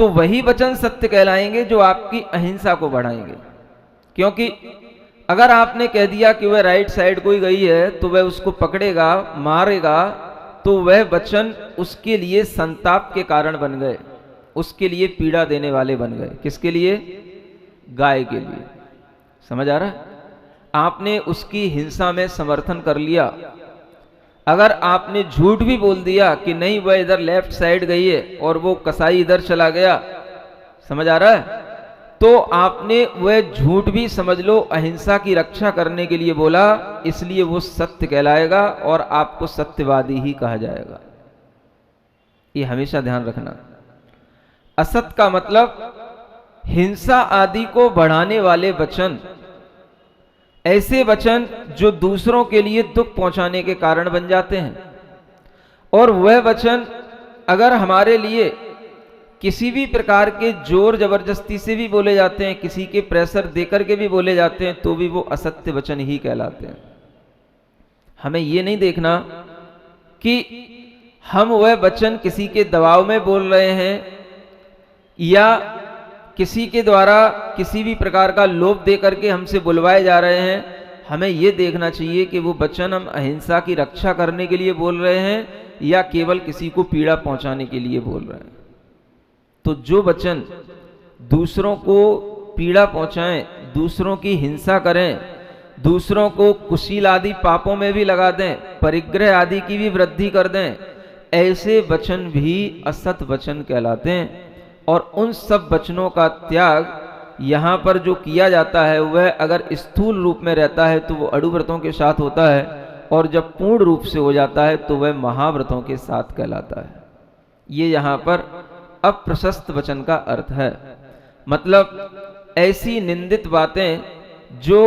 तो वही वचन सत्य कहलाएंगे जो आपकी अहिंसा को बढ़ाएंगे। क्योंकि अगर आपने कह दिया कि वह राइट साइड कोई गई है तो वह उसको पकड़ेगा, मारेगा, तो वह वचन उसके लिए संताप के कारण बन गए, उसके लिए पीड़ा देने वाले बन गए। किसके लिए? गाय के लिए। समझ आ रहा है? आपने उसकी हिंसा में समर्थन कर लिया। अगर आपने झूठ भी बोल दिया कि नहीं वह इधर लेफ्ट साइड गई है और वो कसाई इधर चला गया, समझ आ रहा है, तो आपने वह झूठ भी समझ लो अहिंसा की रक्षा करने के लिए बोला, इसलिए वो सत्य कहलाएगा और आपको सत्यवादी ही कहा जाएगा। ये हमेशा ध्यान रखना। असत का मतलब हिंसा आदि को बढ़ाने वाले वचन, ऐसे वचन जो दूसरों के लिए दुख पहुंचाने के कारण बन जाते हैं। और वह वचन अगर हमारे लिए किसी भी प्रकार के जोर जबरदस्ती से भी बोले जाते हैं, किसी के प्रेशर देकर के भी बोले जाते हैं, तो भी वो असत्य वचन ही कहलाते हैं। हमें ये नहीं देखना कि हम वह वचन किसी के दबाव में बोल रहे हैं या किसी के द्वारा किसी भी प्रकार का लोभ दे करके हमसे बुलवाए जा रहे हैं। हमें यह देखना चाहिए कि वो वचन हम अहिंसा की रक्षा करने के लिए बोल रहे हैं या केवल किसी को पीड़ा पहुंचाने के लिए बोल रहे हैं। तो जो वचन दूसरों को पीड़ा पहुंचाएं, दूसरों की हिंसा करें, दूसरों को कुशील आदि पापों में भी लगा दें, परिग्रह आदि की भी वृद्धि कर दें, ऐसे वचन भी असत वचन कहलाते हैं। और उन सब वचनों का त्याग यहाँ पर जो किया जाता है वह अगर स्थूल रूप में रहता है तो वो अड़ुव्रतों के साथ होता है, और जब पूर्ण रूप से हो जाता है तो वह महाव्रतों के साथ कहलाता है। ये यहाँ पर अप्रशस्त वचन का अर्थ है। मतलब ऐसी निंदित बातें जो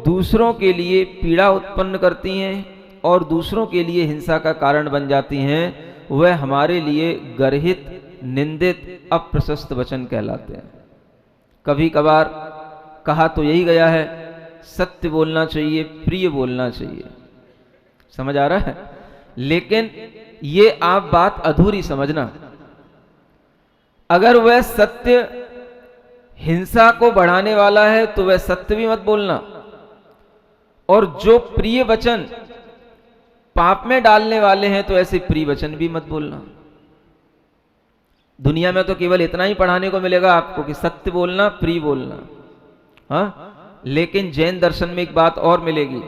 दूसरों के लिए पीड़ा उत्पन्न करती हैं और दूसरों के लिए हिंसा का कारण बन जाती हैं, वह हमारे लिए गर्हित, निंदित, अप्रशस्त वचन कहलाते हैं। कभी कभार कहा तो यही गया है, सत्य बोलना चाहिए, प्रिय बोलना चाहिए। समझ आ रहा है? लेकिन ये आप बात अधूरी समझना। अगर वह सत्य हिंसा को बढ़ाने वाला है तो वह सत्य भी मत बोलना, और जो प्रिय वचन पाप में डालने वाले हैं तो ऐसे प्रिय वचन भी मत बोलना। दुनिया में तो केवल इतना ही पढ़ाने को मिलेगा आपको कि सत्य बोलना, प्रिय बोलना, हाँ, लेकिन जैन दर्शन में एक बात और मिलेगी,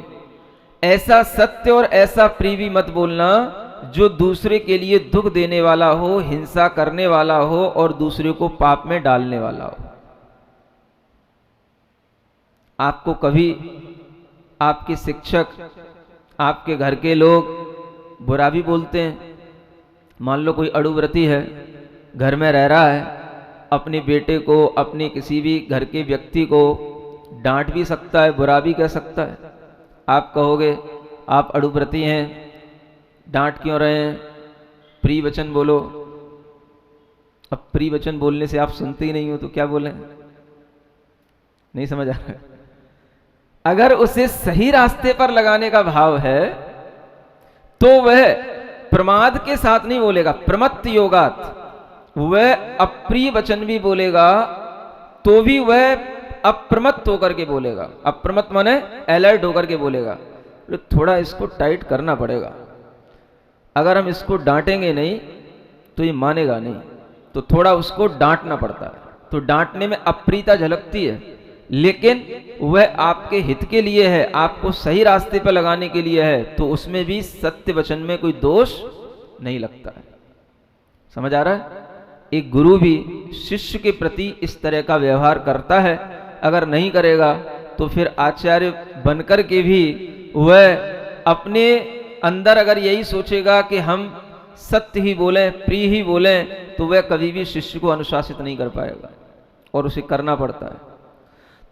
ऐसा सत्य और ऐसा प्रिय भी मत बोलना जो दूसरे के लिए दुख देने वाला हो, हिंसा करने वाला हो और दूसरे को पाप में डालने वाला हो। आपको कभी आपके शिक्षक, आपके घर के लोग बुरा भी बोलते हैं। मान लो कोई अड़ुव्रती है, घर में रह रहा है, अपने बेटे को, अपने किसी भी घर के व्यक्ति को डांट भी सकता है, बुरा भी कह सकता है। आप कहोगे आप अड़ुव्रती हैं, डांट क्यों रहे हैं, प्रिय वचन बोलो। अब प्रिय वचन बोलने से आप सुनते ही नहीं हो तो क्या बोलें? नहीं समझ आ रहा है? अगर उसे सही रास्ते पर लगाने का भाव है तो वह प्रमाद के साथ नहीं बोलेगा, प्रमत्त योगात। वह अप्रिय वचन भी बोलेगा तो भी वह अप्रमत्त होकर के बोलेगा। अप्रमत्त माने अलर्ट होकर के बोलेगा। तो थोड़ा इसको टाइट करना पड़ेगा। अगर हम इसको डांटेंगे नहीं तो ये मानेगा नहीं, तो थोड़ा उसको डांटना पड़ता है। तो डांटने में अप्रियता झलकती है, लेकिन वह आपके हित के लिए है, आपको सही रास्ते पर लगाने के लिए है, तो उसमें भी सत्य वचन में कोई दोष नहीं लगता है। समझ आ रहा है? एक गुरु भी शिष्य के प्रति इस तरह का व्यवहार करता है। अगर नहीं करेगा तो फिर आचार्य बनकर के भी वह अपने अंदर अगर यही सोचेगा कि हम सत्य ही बोलें, प्रिय ही बोलें, तो वह कभी भी शिष्य को अनुशासित नहीं कर पाएगा और उसे करना पड़ता है।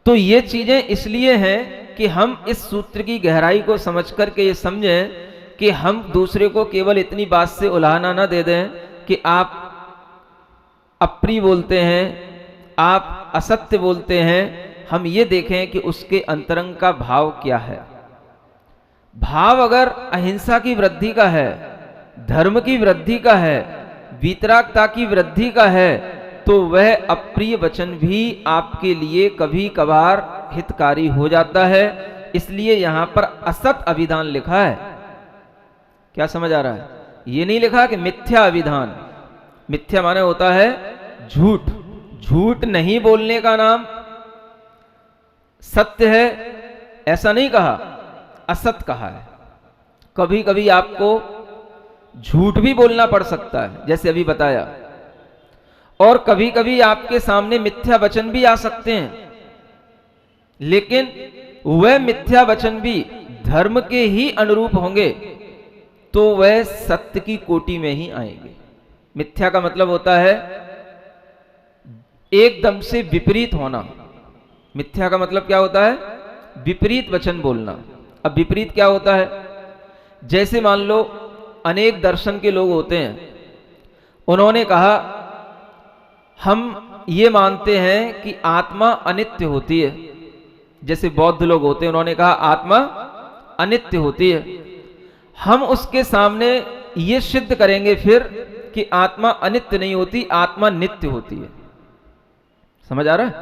तो ये चीजें इसलिए हैं कि हम इस सूत्र की गहराई को समझ करके ये समझें कि हम दूसरे को केवल इतनी बात से उलाहना ना दे दें कि आप अप्रिय बोलते हैं, आप असत्य बोलते हैं। हम ये देखें कि उसके अंतरंग का भाव क्या है। भाव अगर अहिंसा की वृद्धि का है, धर्म की वृद्धि का है, वीतरागता की वृद्धि का है, तो वह अप्रिय वचन भी आपके लिए कभी कभार हितकारी हो जाता है। इसलिए यहां पर असत अभिधान लिखा है। क्या समझ आ रहा है? ये नहीं लिखा कि मिथ्या अभिधान। मिथ्या माने होता है झूठ। झूठ नहीं बोलने का नाम सत्य है, ऐसा नहीं कहा, असत कहा है। कभी कभी आपको झूठ भी बोलना पड़ सकता है, जैसे अभी बताया, और कभी कभी आपके सामने मिथ्या वचन भी आ सकते हैं, लेकिन वह मिथ्या वचन भी धर्म के ही अनुरूप होंगे तो वह सत्य की कोटि में ही आएंगे। मिथ्या का मतलब होता है एकदम से विपरीत होना। मिथ्या का मतलब क्या होता है? विपरीत वचन बोलना। अब विपरीत क्या होता है? जैसे मान लो अनेक दर्शन के लोग होते हैं, उन्होंने कहा हम ये मानते हैं कि आत्मा अनित्य होती है। जैसे बौद्ध लोग होते हैं, उन्होंने कहा आत्मा अनित्य होती है। हम उसके सामने ये सिद्ध करेंगे फिर कि आत्मा अनित्य नहीं होती, आत्मा नित्य होती है। समझ आ रहा है?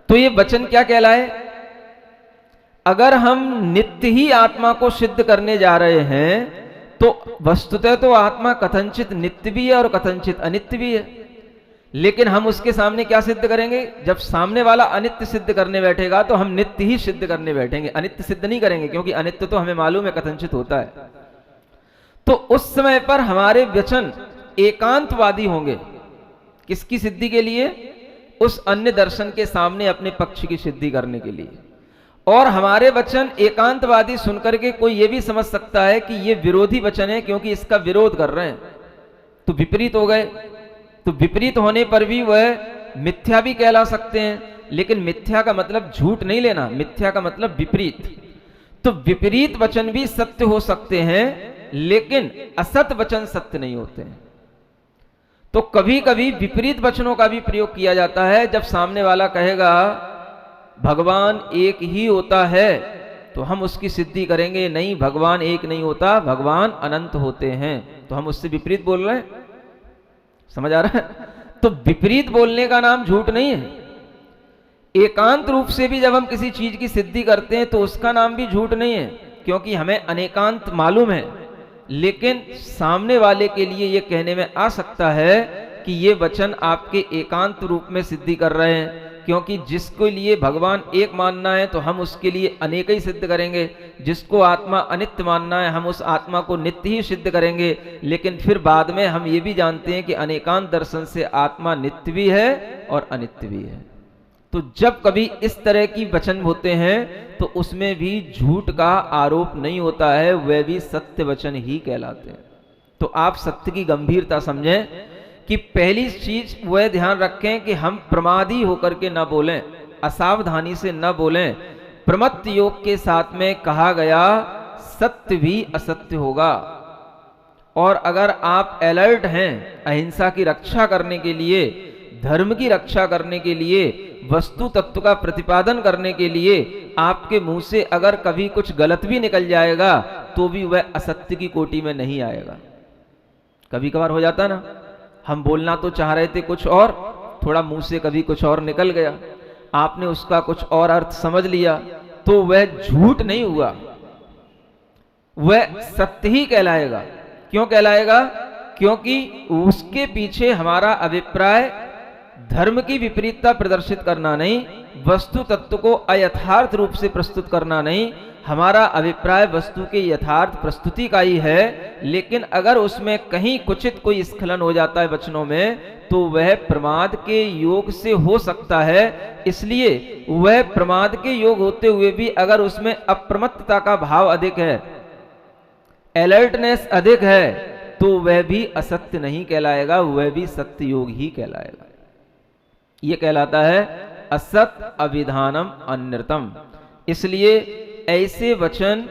तो ये वचन क्या कहलाए? अगर हम नित्य ही आत्मा को सिद्ध करने जा रहे हैं तो वस्तुतः तो आत्मा कथनचित नित्य भी है और कथनचित अनित्य भी है, लेकिन हम उसके सामने क्या सिद्ध करेंगे? जब सामने वाला अनित्य सिद्ध करने बैठेगा तो हम नित्य ही सिद्ध करने बैठेंगे, अनित्य सिद्ध नहीं करेंगे, क्योंकि अनित्य तो हमें मालूम है कथनचित होता है। तो उस समय पर हमारे वचन एकांतवादी होंगे। किसकी सिद्धि के लिए? उस अन्य दर्शन के सामने अपने पक्ष की सिद्धि करने के लिए। और हमारे वचन एकांतवादी सुनकर के कोई यह भी समझ सकता है कि यह विरोधी वचन है, क्योंकि इसका विरोध कर रहे हैं, तो विपरीत हो गए। तो विपरीत होने पर भी वह मिथ्या भी कहला सकते हैं, लेकिन मिथ्या का मतलब झूठ नहीं लेना, मिथ्या का मतलब विपरीत। तो विपरीत वचन भी सत्य हो सकते हैं, लेकिन असत वचन सत्य नहीं होते हैं। तो कभी कभी विपरीत वचनों का भी प्रयोग किया जाता है। जब सामने वाला कहेगा भगवान एक ही होता है, तो हम उसकी सिद्धि करेंगे नहीं, भगवान एक नहीं होता, भगवान अनंत होते हैं, तो हम उससे विपरीत बोल रहे हैं। समझ आ रहा है? तो विपरीत बोलने का नाम झूठ नहीं है। एकांत रूप से भी जब हम किसी चीज की सिद्धि करते हैं तो उसका नाम भी झूठ नहीं है, क्योंकि हमें अनेकांत मालूम है, लेकिन सामने वाले के लिए यह कहने में आ सकता है कि ये वचन आपके एकांत रूप में सिद्धि कर रहे हैं, क्योंकि जिसको लिए भगवान एक मानना है तो हम उसके लिए अनेक ही सिद्ध करेंगे, जिसको आत्मा अनित्य मानना है हम उस आत्मा को नित्य ही सिद्ध करेंगे। लेकिन फिर बाद में हम ये भी जानते हैं कि अनेकांत दर्शन से आत्मा नित्य भी है और अनित्य भी है। तो जब कभी इस तरह की वचन होते हैं तो उसमें भी झूठ का आरोप नहीं होता है, वे भी सत्य वचन ही कहलाते हैं। तो आप सत्य की गंभीरता समझें कि पहली चीज वह ध्यान रखें कि हम प्रमादी होकर के न बोलें, असावधानी से न बोलें। प्रमत्त योग के साथ में कहा गया सत्य भी असत्य होगा। और अगर आप अलर्ट हैं अहिंसा की रक्षा करने के लिए, धर्म की रक्षा करने के लिए, वस्तु तत्व का प्रतिपादन करने के लिए, आपके मुंह से अगर कभी कुछ गलत भी निकल जाएगा तो भी वह असत्य की कोटि में नहीं आएगा। कभी कभार हो जाता ना, हम बोलना तो चाह रहे थे कुछ और, थोड़ा मुंह से कभी कुछ और निकल गया, आपने उसका कुछ और अर्थ समझ लिया, तो वह झूठ नहीं हुआ, वह सत्य ही कहलाएगा। क्यों कहलाएगा? क्योंकि उसके पीछे हमारा अभिप्राय धर्म की विपरीतता प्रदर्शित करना नहीं, वस्तु तत्व को अयथार्थ रूप से प्रस्तुत करना नहीं, हमारा अभिप्राय वस्तु के यथार्थ प्रस्तुति का ही है। लेकिन अगर उसमें कहीं कुचित कोई स्खलन हो जाता है वचनों में, तो वह प्रमाद के योग से हो सकता है। इसलिए वह प्रमाद के योग होते हुए भी अगर उसमें अप्रमत्तता का भाव अधिक है, अलर्टनेस अधिक है, तो वह भी असत्य नहीं कहलाएगा, वह भी सत्य योग ही कहलाएगा। यह कहलाता है असत अभिधानम अन्यतम। इसलिए ऐसे वचन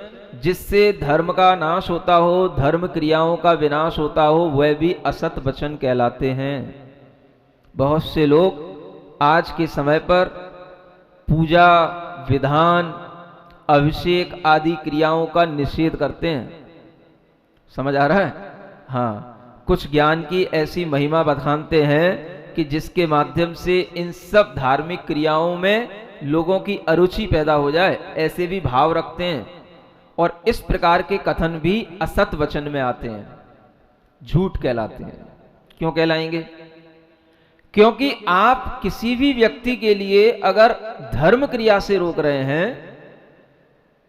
जिससे धर्म का नाश होता हो, धर्म क्रियाओं का विनाश होता हो, वह भी असत वचन कहलाते हैं। बहुत से लोग आज के समय पर पूजा विधान अभिषेक आदि क्रियाओं का निषेध करते हैं। समझ आ रहा है? हाँ, कुछ ज्ञान की ऐसी महिमा बखानते हैं कि जिसके माध्यम से इन सब धार्मिक क्रियाओं में लोगों की अरुचि पैदा हो जाए, ऐसे भी भाव रखते हैं। और इस प्रकार के कथन भी असत वचन में आते हैं, झूठ कहलाते हैं। क्यों कहलाएंगे? क्योंकि आप किसी भी व्यक्ति के लिए अगर धर्म क्रिया से रोक रहे हैं,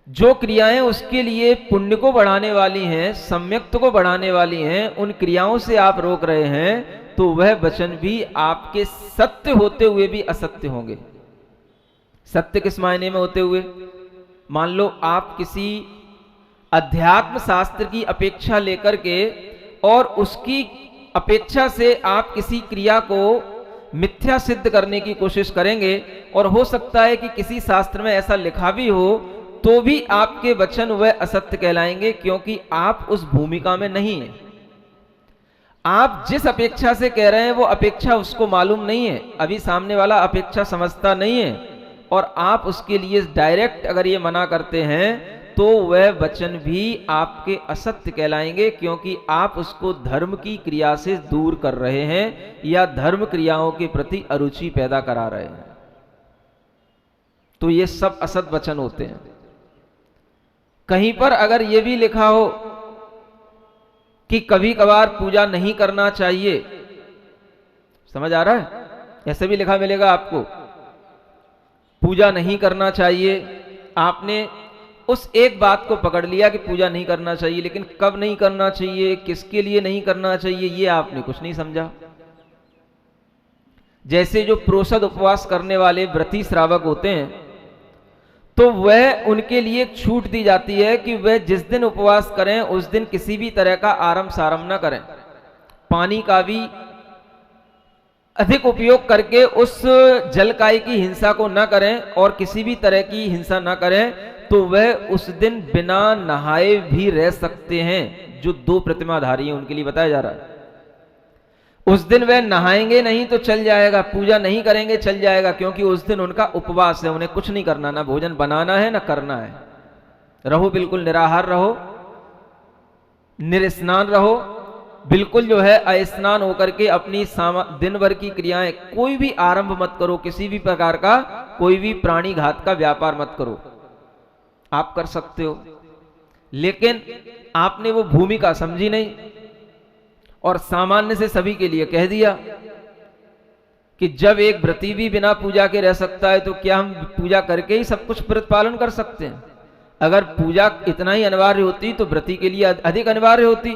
जो क्रियाएं उसके लिए पुण्य को बढ़ाने वाली हैं, सम्यक्त को बढ़ाने वाली हैं, उन क्रियाओं से आप रोक रहे हैं, तो वह वचन भी आपके सत्य होते हुए भी असत्य होंगे। सत्य किस मायने में होते हुए? मान लो आप किसी अध्यात्म शास्त्र की अपेक्षा लेकर के और उसकी अपेक्षा से आप किसी क्रिया को मिथ्या सिद्ध करने की कोशिश करेंगे, और हो सकता है कि किसी शास्त्र में ऐसा लिखा भी हो, तो भी आपके वचन वह असत्य कहलाएंगे, क्योंकि आप उस भूमिका में नहीं हैं। आप जिस अपेक्षा से कह रहे हैं वो अपेक्षा उसको मालूम नहीं है, अभी सामने वाला अपेक्षा समझता नहीं है, और आप उसके लिए डायरेक्ट अगर ये मना करते हैं तो वह वचन भी आपके असत्य कहलाएंगे, क्योंकि आप उसको धर्म की क्रिया से दूर कर रहे हैं या धर्म क्रियाओं के प्रति अरुचि पैदा करा रहे हैं। तो ये सब असत वचन होते हैं। कहीं पर अगर ये भी लिखा हो कि कभी कभार पूजा नहीं करना चाहिए, समझ आ रहा है? ऐसे भी लिखा मिलेगा आपको, पूजा नहीं करना चाहिए। आपने उस एक बात को पकड़ लिया कि पूजा नहीं करना चाहिए, लेकिन कब नहीं करना चाहिए, किसके लिए नहीं करना चाहिए, ये आपने कुछ नहीं समझा। जैसे जो प्रोषद उपवास करने वाले व्रती श्रावक होते हैं, तो वह उनके लिए एक छूट दी जाती है कि वह जिस दिन उपवास करें उस दिन किसी भी तरह का आरम सारम न करें, पानी का भी अधिक उपयोग करके उस जलकाय की हिंसा को न करें और किसी भी तरह की हिंसा न करें, तो वह उस दिन बिना नहाए भी रह सकते हैं। जो 2 प्रतिमाधारी हैं उनके लिए बताया जा रहा है। उस दिन वह नहाएंगे नहीं तो चल जाएगा, पूजा नहीं करेंगे चल जाएगा, क्योंकि उस दिन उनका उपवास है, उन्हें कुछ नहीं करना, ना भोजन बनाना है ना करना है। रहो, बिल्कुल निराहार रहो, निस्नान रहो, बिल्कुल जो है अस्नान होकर के अपनी दिन भर की क्रियाएं कोई भी आरंभ मत करो, किसी भी प्रकार का कोई भी प्राणी घात का व्यापार मत करो। आप कर सकते हो, लेकिन आपने वो भूमिका समझी नहीं और सामान्य से सभी के लिए कह दिया कि जब एक व्रती भी बिना पूजा के रह सकता है, तो क्या हम पूजा करके ही सब कुछ प्रतिपालन कर सकते हैं? अगर पूजा इतना ही अनिवार्य होती तो व्रती के लिए अधिक अनिवार्य होती।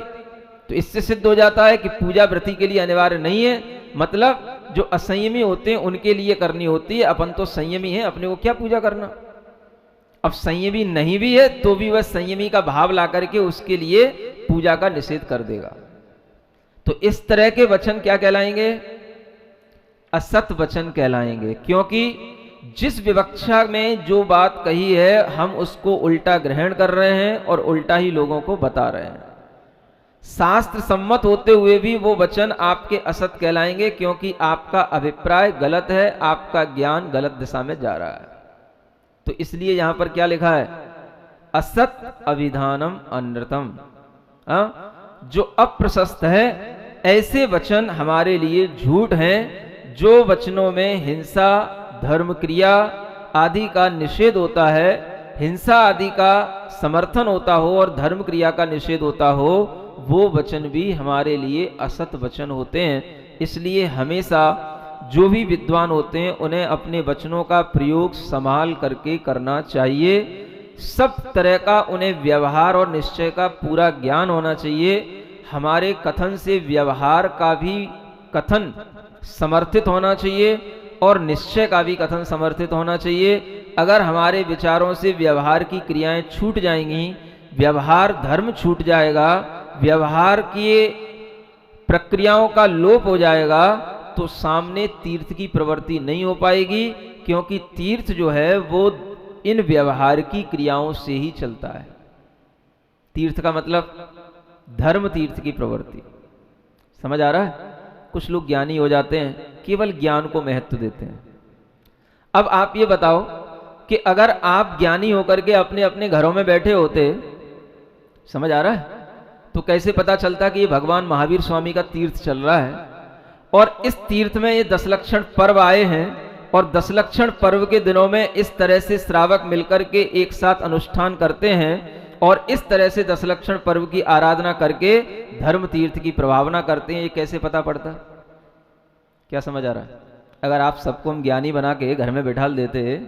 तो इससे सिद्ध हो जाता है कि पूजा व्रती के लिए अनिवार्य नहीं है, मतलब जो असंयमी होते हैं उनके लिए करनी होती है। अपन तो संयमी है, अपने को क्या पूजा करना। अब संयमी नहीं भी है तो भी वह संयमी का भाव ला करके उसके लिए पूजा का निषेध कर देगा। तो इस तरह के वचन क्या कहलाएंगे? असत वचन कहलाएंगे, क्योंकि जिस विवक्षा में जो बात कही है हम उसको उल्टा ग्रहण कर रहे हैं और उल्टा ही लोगों को बता रहे हैं। शास्त्र सम्मत होते हुए भी वो वचन आपके असत कहलाएंगे, क्योंकि आपका अभिप्राय गलत है, आपका ज्ञान गलत दिशा में जा रहा है। तो इसलिए यहां पर क्या लिखा है? असत अविधानम अनृतम। जो अप्रशस्त है ऐसे वचन हमारे लिए झूठ हैं। जो वचनों में हिंसा, धर्म क्रिया आदि का निषेध होता है, हिंसा आदि का समर्थन होता हो और धर्म क्रिया का निषेध होता हो, वो वचन भी हमारे लिए असत वचन होते हैं। इसलिए हमेशा जो भी विद्वान होते हैं उन्हें अपने वचनों का प्रयोग संभाल करके करना चाहिए। सब तरह का उन्हें व्यवहार और निश्चय का पूरा ज्ञान होना चाहिए। हमारे कथन से व्यवहार का भी कथन समर्थित होना चाहिए और निश्चय का भी कथन समर्थित होना चाहिए। अगर हमारे विचारों से व्यवहार की क्रियाएं छूट जाएंगी, व्यवहार धर्म छूट जाएगा, व्यवहार की प्रक्रियाओं का लोप हो जाएगा, तो सामने तीर्थ की प्रवृत्ति नहीं हो पाएगी, क्योंकि तीर्थ जो है वो इन व्यवहार की क्रियाओं से ही चलता है। तीर्थ का मतलब धर्म तीर्थ की प्रवृत्ति। समझ आ रहा है? कुछ लोग ज्ञानी हो जाते हैं, केवल ज्ञान को महत्व देते हैं। अब आप ये बताओ कि अगर आप ज्ञानी होकर के अपने अपने घरों में बैठे होते, समझ आ रहा है, तो कैसे पता चलता कि ये भगवान महावीर स्वामी का तीर्थ चल रहा है और इस तीर्थ में ये 10 लक्षण पर्व आए हैं और 10 लक्षण पर्व के दिनों में इस तरह से श्रावक मिलकर के एक साथ अनुष्ठान करते हैं और इस तरह से 10 लक्षण पर्व की आराधना करके धर्म तीर्थ की प्रभावना करते हैं। ये कैसे पता पड़ता? क्या समझ आ रहा है? अगर आप सबको हम ज्ञानी बना के घर में बैठा देते,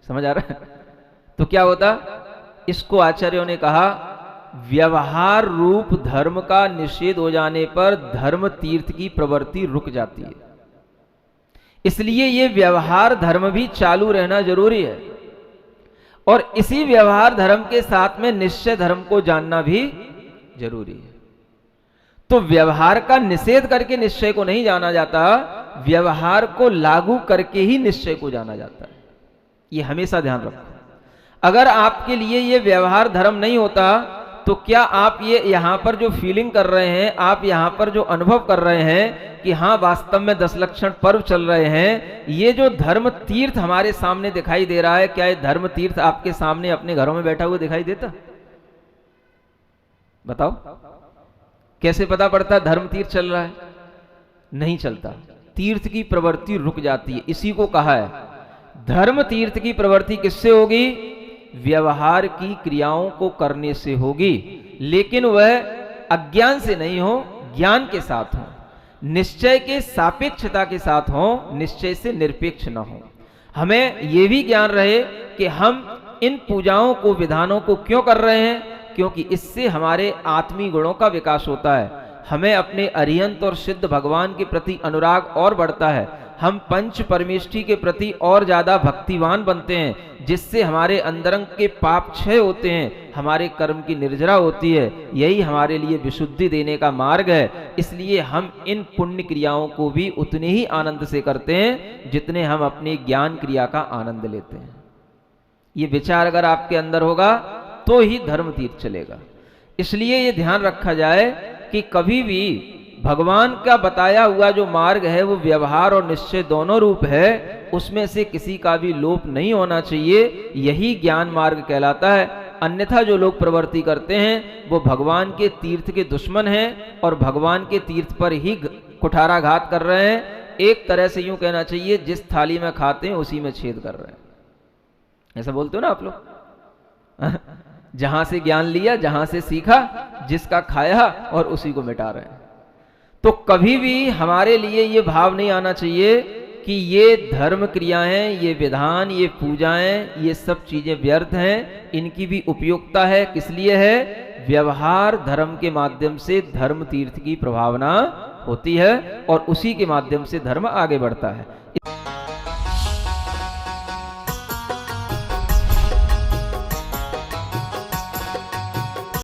समझ आ रहा है, तो क्या होता? इसको आचार्यों ने कहा व्यवहार रूप धर्म का निषेध हो जाने पर धर्म तीर्थ की प्रवृत्ति रुक जाती है। इसलिए ये व्यवहार धर्म भी चालू रहना जरूरी है और इसी व्यवहार धर्म के साथ में निश्चय धर्म को जानना भी जरूरी है। तो व्यवहार का निषेध करके निश्चय को नहीं जाना जाता, व्यवहार को लागू करके ही निश्चय को जाना जाता है। ये हमेशा ध्यान रखो। अगर आपके लिए ये व्यवहार धर्म नहीं होता तो क्या आप ये यहां पर जो फीलिंग कर रहे हैं, आप यहां पर जो अनुभव कर रहे हैं कि हाँ वास्तव में 10 लक्षण पर्व चल रहे हैं, ये जो धर्म तीर्थ हमारे सामने दिखाई दे रहा है, क्या ये धर्म तीर्थ आपके सामने अपने घरों में बैठा हुआ दिखाई देता? बताओ, कैसे पता पड़ता धर्म तीर्थ चल रहा है? नहीं चलता। तीर्थ की प्रवृत्ति रुक जाती है। इसी को कहा है धर्म तीर्थ की प्रवृत्ति किससे होगी? व्यवहार की क्रियाओं को करने से होगी, लेकिन वह अज्ञान से नहीं हो, ज्ञान के साथ हो, निश्चय के सापेक्षता के साथ हो, निश्चय से निरपेक्ष न हो। हमें यह भी ज्ञान रहे कि हम इन पूजाओं को, विधानों को क्यों कर रहे हैं, क्योंकि इससे हमारे आत्मीय गुणों का विकास होता है, हमें अपने अरिहंत और सिद्ध भगवान के प्रति अनुराग और बढ़ता है, हम पंच परमेष्ठी के प्रति और ज्यादा भक्तिवान बनते हैं, जिससे हमारे अंतरंग के पाप क्षय होते हैं, हमारे कर्म की निर्जरा होती है। यही हमारे लिए विशुद्धि देने का मार्ग है। इसलिए हम इन पुण्य क्रियाओं को भी उतने ही आनंद से करते हैं जितने हम अपने ज्ञान क्रिया का आनंद लेते हैं। ये विचार अगर आपके अंदर होगा तो ही धर्म तीर्थ चलेगा। इसलिए ये ध्यान रखा जाए कि कभी भी भगवान का बताया हुआ जो मार्ग है वो व्यवहार और निश्चय दोनों रूप है, उसमें से किसी का भी लोप नहीं होना चाहिए। यही ज्ञान मार्ग कहलाता है। अन्यथा जो लोग प्रवृत्ति करते हैं वो भगवान के तीर्थ के दुश्मन हैं और भगवान के तीर्थ पर ही कुठाराघात कर रहे हैं। एक तरह से यूं कहना चाहिए, जिस थाली में खाते हैं उसी में छेद कर रहे हैं। ऐसा बोलते हो ना आप लोग? जहां से ज्ञान लिया, जहां से सीखा, जिसका खाया और उसी को मिटा रहे हैं। तो कभी भी हमारे लिए ये भाव नहीं आना चाहिए कि ये धर्म क्रियाएं, ये विधान, ये पूजाएं, ये सब चीजें व्यर्थ हैं। इनकी भी उपयोगिता है। किस लिए है? व्यवहार धर्म के माध्यम से धर्म तीर्थ की प्रभावना होती है और उसी के माध्यम से धर्म आगे बढ़ता है।